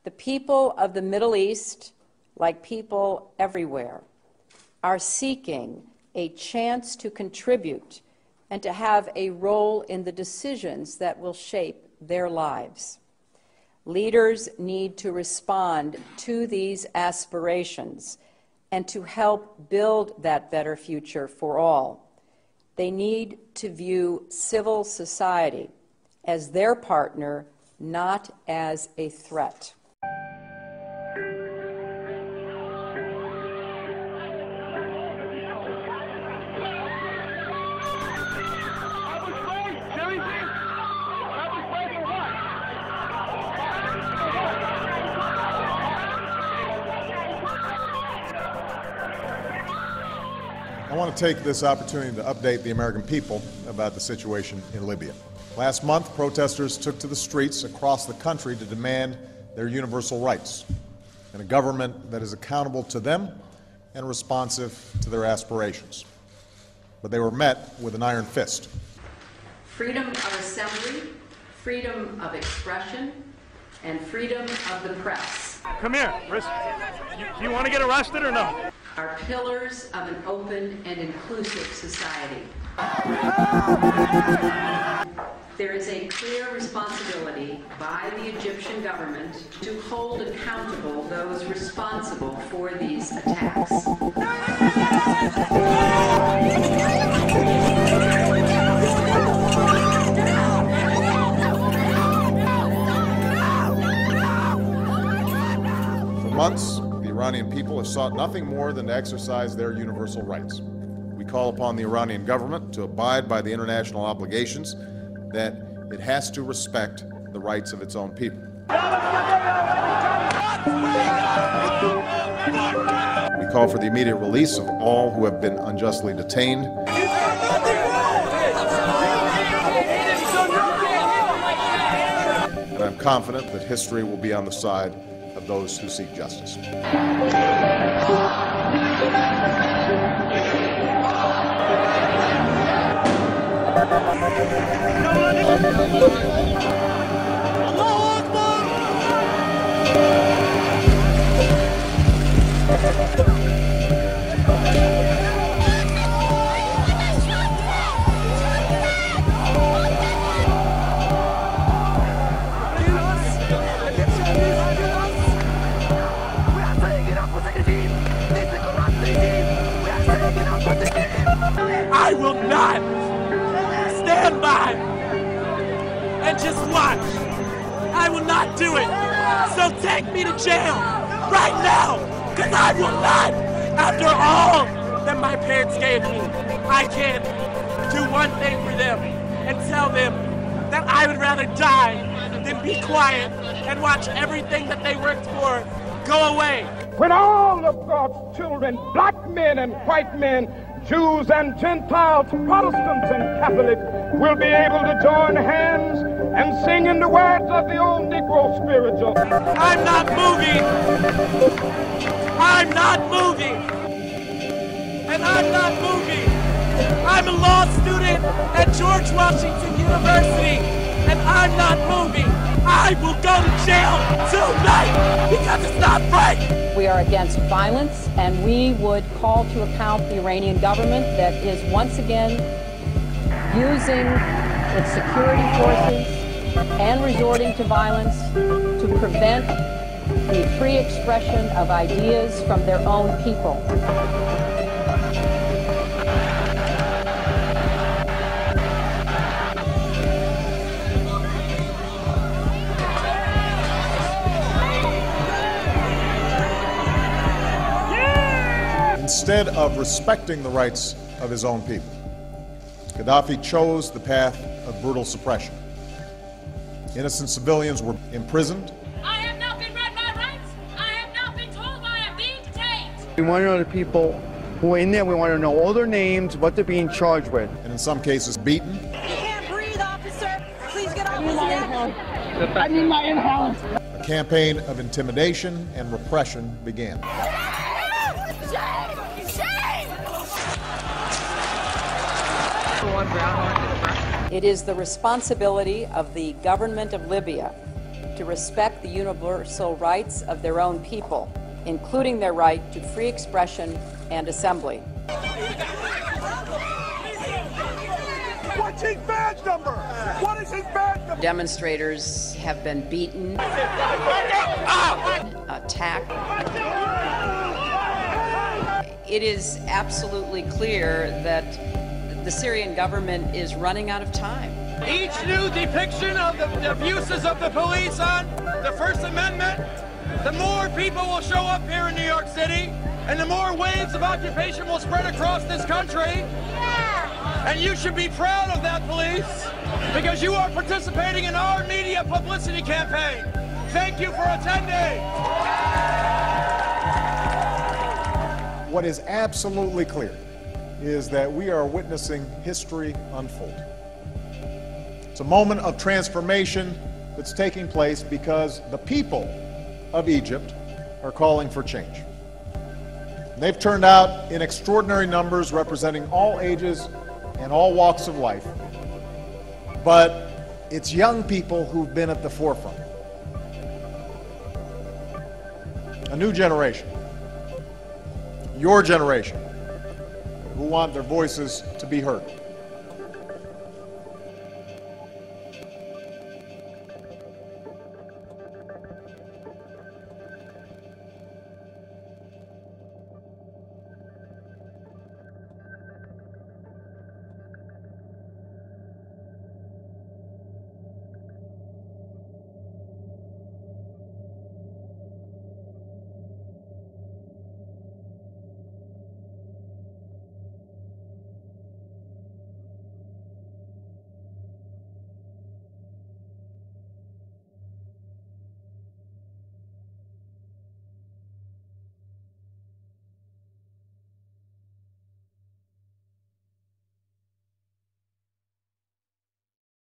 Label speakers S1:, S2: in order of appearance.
S1: The people of the Middle East, like people everywhere, are seeking a chance to contribute and to have a role in the decisions that will shape their lives. Leaders need to respond to these aspirations and to help build that better future for all. They need to view civil society as their partner, not as a threat.
S2: I want to take this opportunity to update the American people about the situation in Libya. Last month, protesters took to the streets across the country to demand their universal rights and a government that is accountable to them and responsive to their aspirations. But they were met with an iron fist.
S1: Freedom of assembly, freedom of expression, and freedom of the press.
S3: Come here. You want to get arrested or no?
S1: Are pillars of an open and inclusive society. There is a clear responsibility by the Egyptian government to hold accountable those responsible for these attacks.
S2: For months, the Iranian people have sought nothing more than to exercise their universal rights. We call upon the Iranian government to abide by the international obligations that it has to respect the rights of its own people. We call for the immediate release of all who have been unjustly detained. And I'm confident that history will be on the side of those who seek justice.
S3: I will not stand by and just watch. I will not do it. So take me to jail right now, because I will not. After all that my parents gave me, I can do one thing for them and tell them that I would rather die than be quiet and watch everything that they worked for go away.
S4: When all of God's children, black men and white men, Jews and Gentiles, Protestants and Catholics, will be able to join hands and sing in the words of the old Negro spiritual.
S3: I'm not moving. I'm not moving. And I'm not moving. I'm a law student at George Washington University, and I'm not moving. I will go to jail tonight because it's not right.
S1: We are against violence, and we would call to account the Iranian government that is once again using its security forces and resorting to violence to prevent the free expression of ideas from their own people.
S2: Instead of respecting the rights of his own people, Gaddafi chose the path of brutal suppression. Innocent civilians were imprisoned.
S5: I have not been read my rights. I have not been told why I'm being detained.
S6: We want to know the people who are in there. We want to know all their names, what they're being charged with.
S2: And in some cases, beaten.
S5: You can't breathe, officer. Please get off his neck.
S4: I need my inhalant.
S2: A campaign of intimidation and repression began.
S1: It is the responsibility of the government of Libya to respect the universal rights of their own people, including their right to free expression and assembly.
S7: What's his badge number? What is his badge number?
S1: Demonstrators have been beaten, attacked. It is absolutely clear that the Syrian government is running out of time.
S3: Each new depiction of the abuses of the police on the First Amendment, the more people will show up here in New York City, and the more waves of occupation will spread across this country. And you should be proud of that, police, because you are participating in our media publicity campaign. Thank you for attending.
S2: What is absolutely clear is that we are witnessing history unfold. It's a moment of transformation that's taking place because the people of Egypt are calling for change. They've turned out in extraordinary numbers, representing all ages and all walks of life. But it's young people who've been at the forefront. A new generation, your generation, who want their voices to be heard.